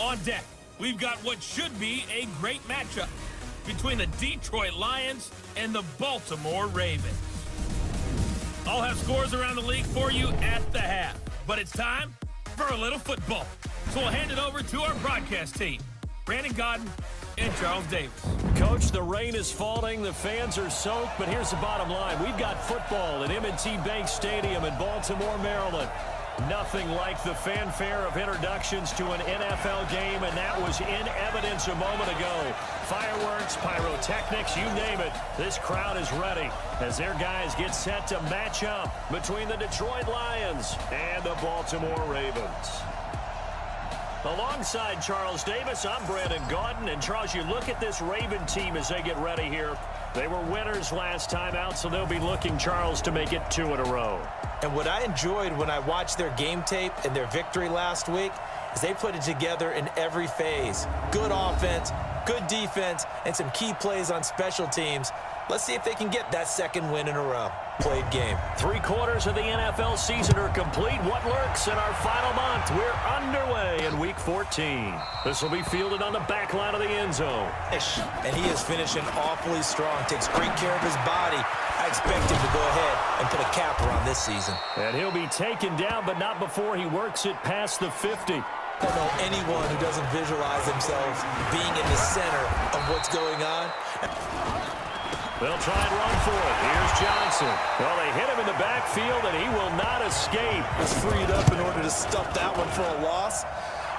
On deck, we've got what should be a great matchup between the Detroit Lions and the Baltimore Ravens. I'll have scores around the league for you at the half, but it's time for a little football. So we'll hand it over to our broadcast team, Brandon Godden and Charles Davis. Coach, the rain is falling, the fans are soaked, but here's the bottom line. We've got football at M&T Bank Stadium in Baltimore, Maryland. Nothing like the fanfare of introductions to an NFL game, and that was in evidence a moment ago. Fireworks, pyrotechnics, you name it. This crowd is ready as their guys get set to match up between the Detroit Lions and the Baltimore Ravens. Alongside Charles Davis, I'm Brandon Godden. And Charles, you look at this Raven team as they get ready here. They were winners last time out, so they'll be looking, Charles, to make it 2 in a row. And what I enjoyed when I watched their game tape and their victory last week is they put it together in every phase. Good offense, good defense, and some key plays on special teams. Let's see if they can get that second win in a row. Played game. 3/4 of the NFL season are complete. What lurks in our final month? We're underway in Week 14. This will be fielded on the back line of the end zone. And he is finishing awfully strong. Takes great care of his body. I expect him to go ahead and put a capper on this season. And he'll be taken down, but not before he works it past the 50. I don't know anyone who doesn't visualize themselves being in the center of what's going on. They'll try and run for it. Here's Johnson. Well, they hit him in the backfield, and he will not escape. He's freed up in order to stuff that one for a loss.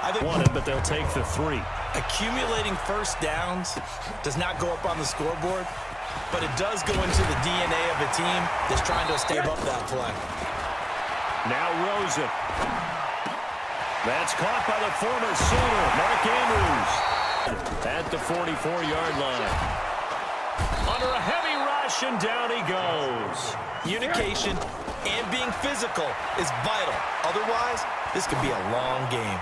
I think wanted, but they'll take the 3. Accumulating first downs does not go up on the scoreboard, but it does go into the DNA of a team that's trying to stave up that play. Now Rosen. That's caught by the former Sooner, Mark Andrews, at the 44-yard line. Under a heavy rush, and down he goes. Communication and being physical is vital. Otherwise, this could be a long game.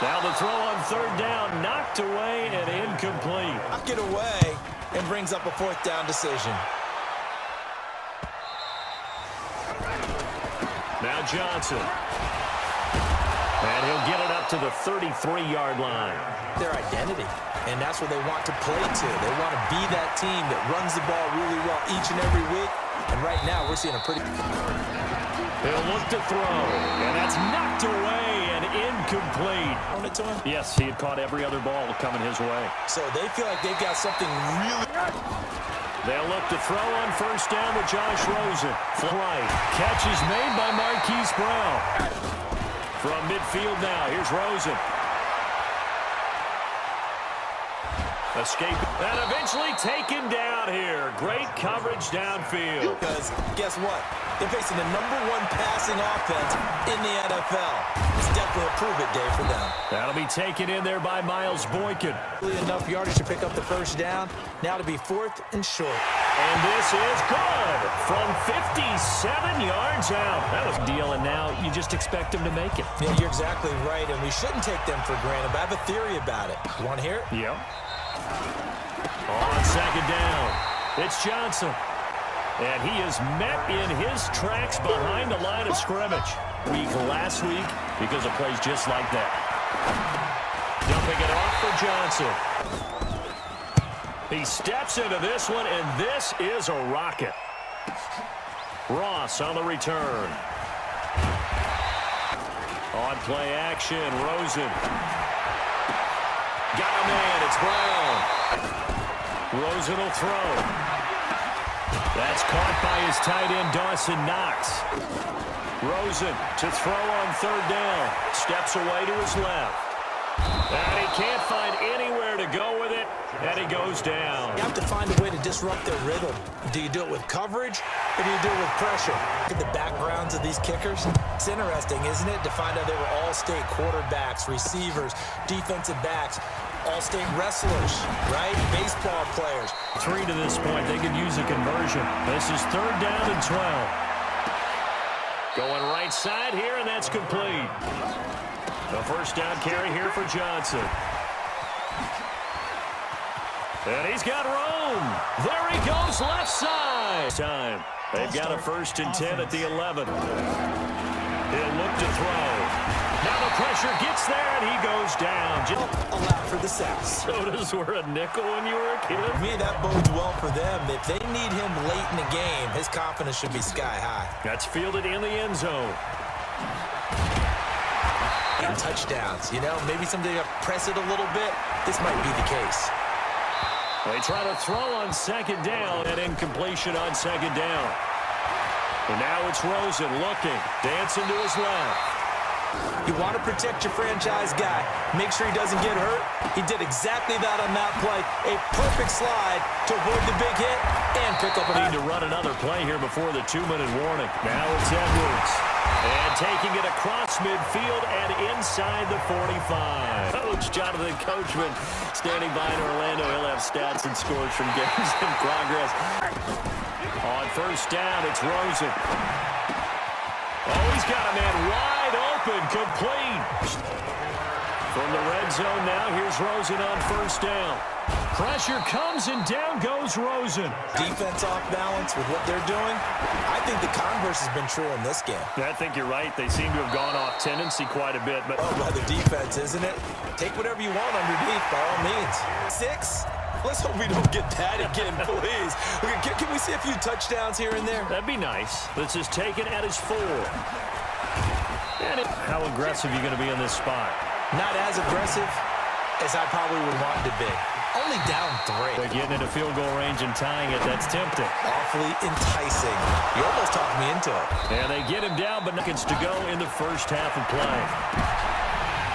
Now the throw on 3rd down, knocked away and incomplete. Knock it away and brings up a 4th down decision. Now Johnson. And he'll get it up to the 33-yard line. Their identity, and that's what they want to play to. They want to be that team that runs the ball really well each and every week. And right now, we're seeing a pretty... He'll look to throw, and that's knocked away and incomplete. Thrown it to him? Yes, he had caught every other ball coming his way. So they feel like they've got something really... They'll look to throw on 1st down with Josh Rosen. Flight. Catch is made by Marquise Brown. From midfield now, here's Rosen. Escape, and eventually taken down here. Great coverage downfield. Because guess what? They're facing the #1 passing offense in the NFL. It's definitely a prove-it day for them. That'll be taken in there by Miles Boykin. Enough yardage to pick up the 1st down. Now to be 4th and short. And this is good from 57 yards out. That was a deal, and now you just expect them to make it. Yeah, you're exactly right, and we shouldn't take them for granted, but I have a theory about it. You want to hear it? Yep. On 2nd down, it's Johnson. And he is met in his tracks behind the line of scrimmage. Last week because of plays just like that. Dumping it off for Johnson. He steps into this one, and this is a rocket. Ross on the return. On play action, Rosen. Got a man, it's Brown. Rosen will throw. That's caught by his tight end, Dawson Knox. Rosen to throw on 3rd down. Steps away to his left. And he can't find anywhere to go with it, and he goes down. You have to find a way to disrupt their rhythm. Do you do it with coverage, or do you do it with pressure? Look at the backgrounds of these kickers. It's interesting, isn't it, to find out they were all-state quarterbacks, receivers, defensive backs, all-state wrestlers, right? Baseball players. 3 to this point. They could use a conversion. This is 3rd down and 12. Going right side here, and that's complete. The 1st down carry here for Johnson. And he's got room. There he goes, left side. Time. They've got a 1st and 10 at the 11. He'll look to throw. Now the pressure gets there, and he goes down. Allow for the sacks. Sodas were a nickel when you were a kid. To me, that bodes well for them. If they need him late in the game, his confidence should be sky high. That's fielded in the end zone. And touchdowns. You know, maybe someday to press it a little bit. This might be the case. They try to throw on second down, and incompletion on second down. And now it's Rosen looking, dancing to his left. You want to protect your franchise guy. Make sure he doesn't get hurt. He did exactly that on that play. A perfect slide to avoid the big hit and pick up a Need to run another play here before the 2-minute warning. Now it's Edwards. And taking it across midfield and inside the 45. Coach Jonathan Coachman standing by in Orlando. He'll have stats and scores from games in progress. On first down, it's Rosen. Oh, he's got a man wide open, complete. From the red zone now, here's Rosen on first down. Pressure comes, and down goes Rosen. Defense off balance with what they're doing. I think the converse has been true in this game. I think you're right. They seem to have gone off tendency quite a bit. But by the defense, isn't it? Take whatever you want underneath, by all means. 6? Let's hope we don't get that again, please. Can we see a few touchdowns here and there? That'd be nice. This is taken at his 4. And how aggressive are you going to be in this spot? Not as aggressive as I probably would want to be. Only down 3. But getting into field goal range and tying it, that's tempting. Awfully enticing. You almost talked me into it. And they get him down, but seconds to go in the first half of play.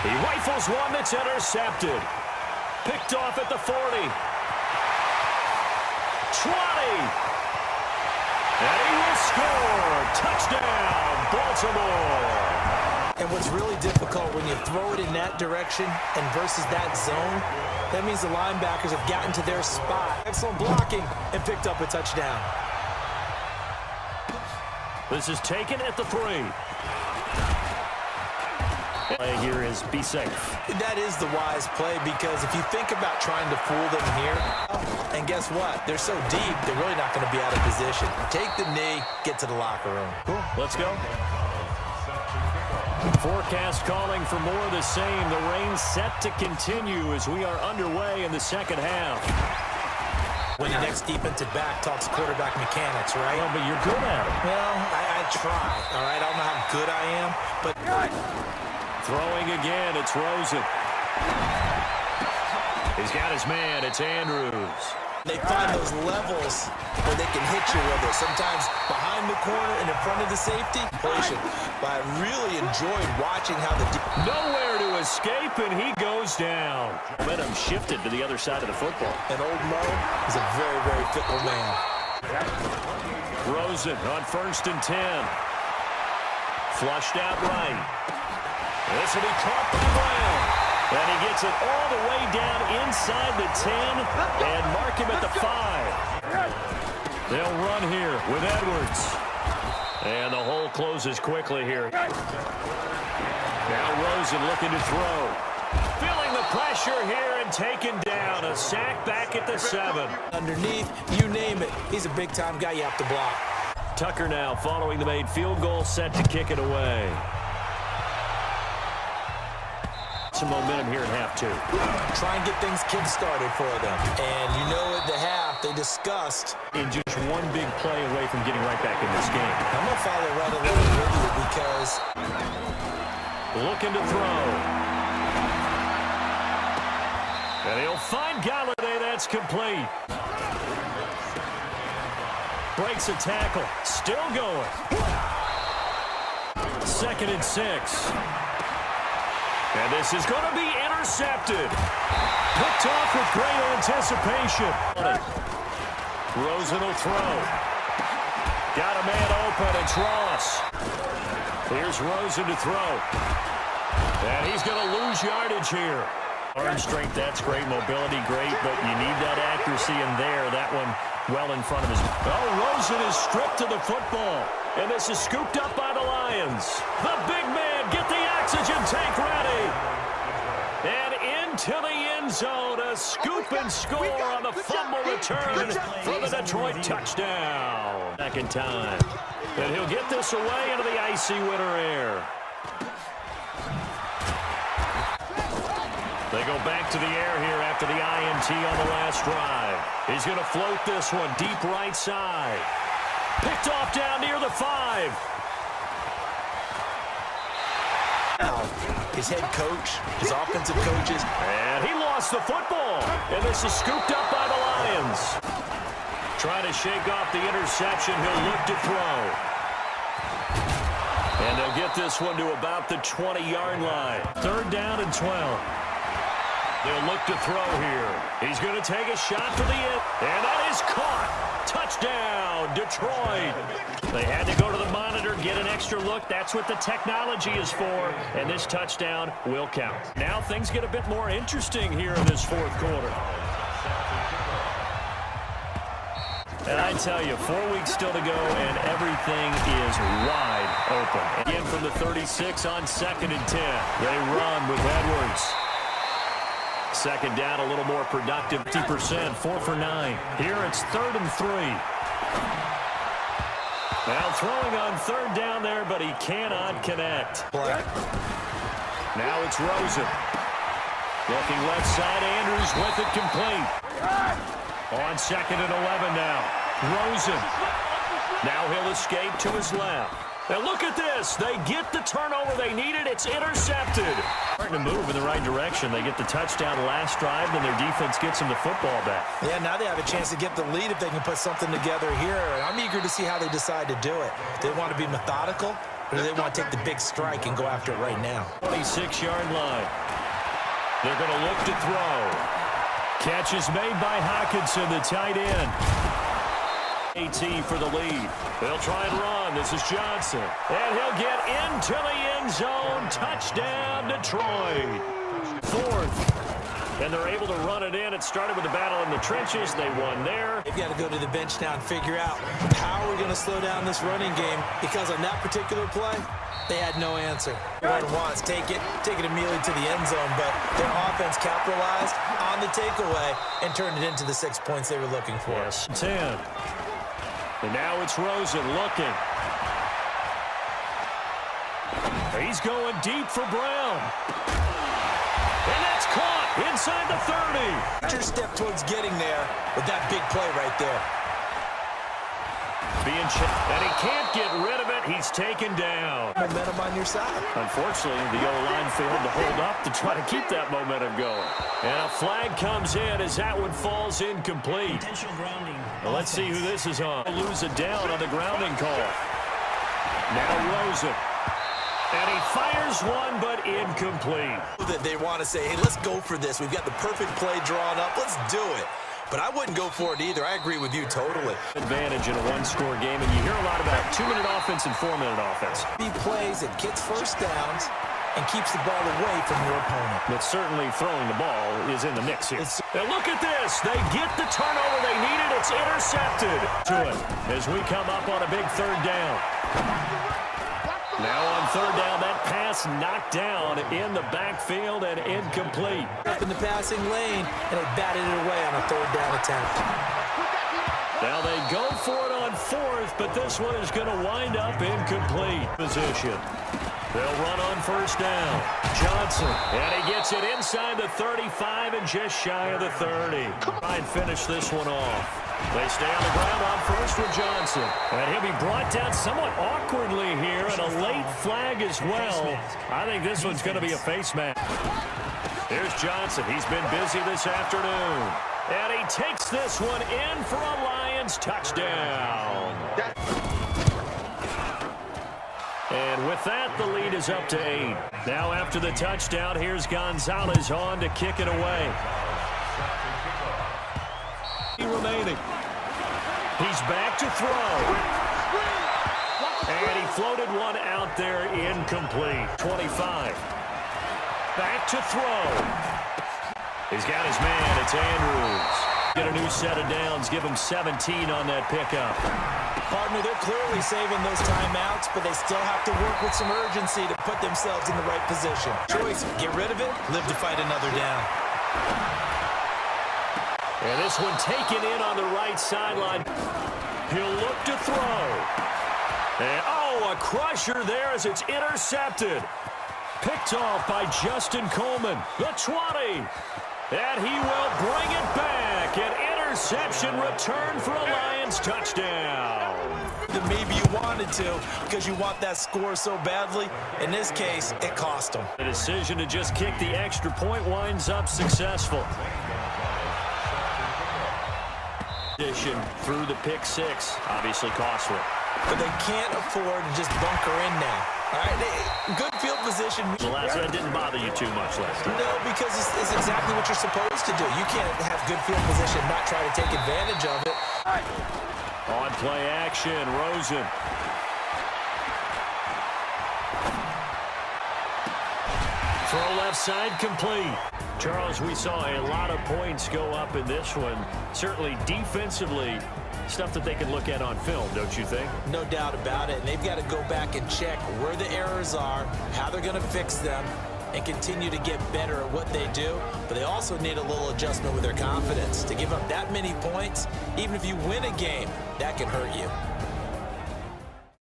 He rifles one that's intercepted. Picked off at the 40. 20. And he will score. Touchdown, Baltimore. And what's really difficult when you throw it in that direction and versus that zone, that means the linebackers have gotten to their spot. Excellent blocking and picked up a touchdown. This is taken at the 3. Play here is be safe. That is the wise play, because if you think about trying to fool them here, and guess what? They're so deep, they're really not going to be out of position. Take the knee, get to the locker room. Cool. Let's go. Forecast calling for more of the same. The rain set to continue as we are underway in the second half. When the next defensive back talks quarterback mechanics, right? Well, but you're good at it. Well, I try, all right? I don't know how good I am, but... Throwing again, it's Rosen. He's got his man, it's Andrews. They find those levels where they can hit you with it. Sometimes behind the corner and in front of the safety. But I really enjoyed watching how the... Nowhere to escape, and he goes down. Momentum shifted to the other side of the football. And old Mo is a very, very fickle man. Rosen on first and 10. Flushed out right. This will be caught by Brown. And he gets it all the way down inside the 10 and mark him at the 5. They'll run here with Edwards. And the hole closes quickly here. Now Rosen looking to throw. Feeling the pressure here and taken down. A sack back at the 7. Underneath, you name it. He's a big-time guy you have to block. Tucker now following the made field goal, set to kick it away. Some momentum here in half 2. Try and get things kick-started for them. And you know at the half, they discussed. In just one big play away from getting right back in this game. I'm going to follow right along with you because... Looking to throw. And he'll find Galladay. That's complete. Breaks a tackle. Still going. 2nd and 6. And this is going to be intercepted. Picked off with great anticipation. Rosen will throw. Got a man open. It's Ross. Here's Rosen to throw. And he's going to lose yardage here. Arm strength, that's great. Mobility, great. But you need that accuracy in there. That one well in front of his... Oh, Rosen is stripped to the football. And this is scooped up by the Lions. The big man, get the oxygen tank ready. And into the end zone, a scoop and score on the fumble return for the Detroit touchdown. Second time. And he'll get this away into the icy winter air. They go back to the air here after the INT on the last drive. He's going to float this one deep right side. Picked off down near the 5. Now, his head coach, his offensive coaches. And he lost the football. And this is scooped up by the Lions. Trying to shake off the interception. He'll look to throw. And they'll get this one to about the 20-yard line. 3rd down and 12. They'll look to throw here. He's going to take a shot to the end. And that is caught. Touchdown, Detroit. They had to go to the monitor, get an extra look. That's what the technology is for. And this touchdown will count. Now things get a bit more interesting here in this 4th quarter. And I tell you, 4 weeks still to go, and everything is wide open. Again from the 36 on 2nd and 10. They run with Edwards. 2nd down, a little more productive, 50%, 4 for 9. Here it's 3rd and 3. Now throwing on 3rd down there, but he cannot connect. Now it's Rosen. Looking left side, Andrews with it complete. On 2nd and 11 now. Rosen. Now he'll escape to his left. Now look at this. They get the turnover they needed. It's intercepted. Starting to move in the right direction. They get the touchdown last drive, then their defense gets them the football back. Yeah, now they have a chance to get the lead if they can put something together here. And I'm eager to see how they decide to do it. Do they want to be methodical, or do they want to take the big strike and go after it right now? 26-yard line. They're going to look to throw. Catch is made by Hockenson, the tight end. AT for the lead. They'll try and run. This is Johnson. And he'll get into the end zone. Touchdown, Detroit. 4th. And they're able to run it in. It started with the battle in the trenches. They won there. They've got to go to the bench now and figure out how we're going to slow down this running game, because on that particular play, they had no answer. Everyone wants take it immediately to the end zone, but their offense capitalized on the takeaway and turned it into the 6 points they were looking for. Yes, 10. And now it's Rosen looking. He's going deep for Brown. And that's caught inside the 30. Major step towards getting there with that big play right there. And he can't get rid of it. He's taken down. Momentum on your side. Unfortunately, the O-line failed to hold up to try to keep that momentum going. And a flag comes in as that one falls incomplete. Well, let's see who this is on. Lose it down on the grounding call. Now Rosen. And he fires one, but incomplete. That they want to say, hey, let's go for this. We've got the perfect play drawn up. Let's do it. But I wouldn't go for it either. I agree with you totally. Advantage in a one-score game, and you hear a lot about 2-minute offense and 4-minute offense. He plays and gets first downs and keeps the ball away from your opponent. But certainly throwing the ball is in the mix here. And look at this. They get the turnover they needed. It's intercepted to it as we come up on a big 3rd down. Now on 3rd down, that pass knocked down in the backfield and incomplete. Up in the passing lane, and they batted it away on a 3rd down attempt. Now they go for it on 4th, but this one is going to wind up incomplete position. They'll run on 1st down. Johnson, and he gets it inside the 35 and just shy of the 30. Try and finish this one off. They stay on the ground on 1st with Johnson. And he'll be brought down somewhat awkwardly here, and a late flag as well. I think this one's going to be a face mask. Here's Johnson. He's been busy this afternoon. And he takes this one in for a Lions touchdown. And with that, the lead is up to 8. Now after the touchdown, here's Gonzalez on to kick it away. Remaining. He's back to throw. And he floated one out there incomplete. 25. Back to throw. He's got his man. It's Andrews. Get a new set of downs. Give him 17 on that pickup. Partner, they're clearly saving those timeouts, but they still have to work with some urgency to put themselves in the right position. Choice, get rid of it, live to fight another down. And this one taken in on the right sideline. He'll look to throw. And, oh, a crusher there as it's intercepted. Picked off by Justin Coleman. The 20. And he will bring it back. An interception return for a Lions touchdown. Maybe you wanted to because you want that score so badly. In this case, it cost them. The decision to just kick the extra point winds up successful. Through the pick six, obviously costly. But they can't afford to just bunker in now. All right, good field position. The last one didn't bother you too much last time. No, because it's exactly what you're supposed to do. You can't have good field position, not try to take advantage of it. On play action, Rosen. Throw left side complete. Charles, we saw a lot of points go up in this one. Certainly defensively, stuff that they can look at on film, don't you think? No doubt about it. And they've got to go back and check where the errors are, how they're going to fix them, and continue to get better at what they do. But they also need a little adjustment with their confidence. To give up that many points, even if you win a game, that can hurt you.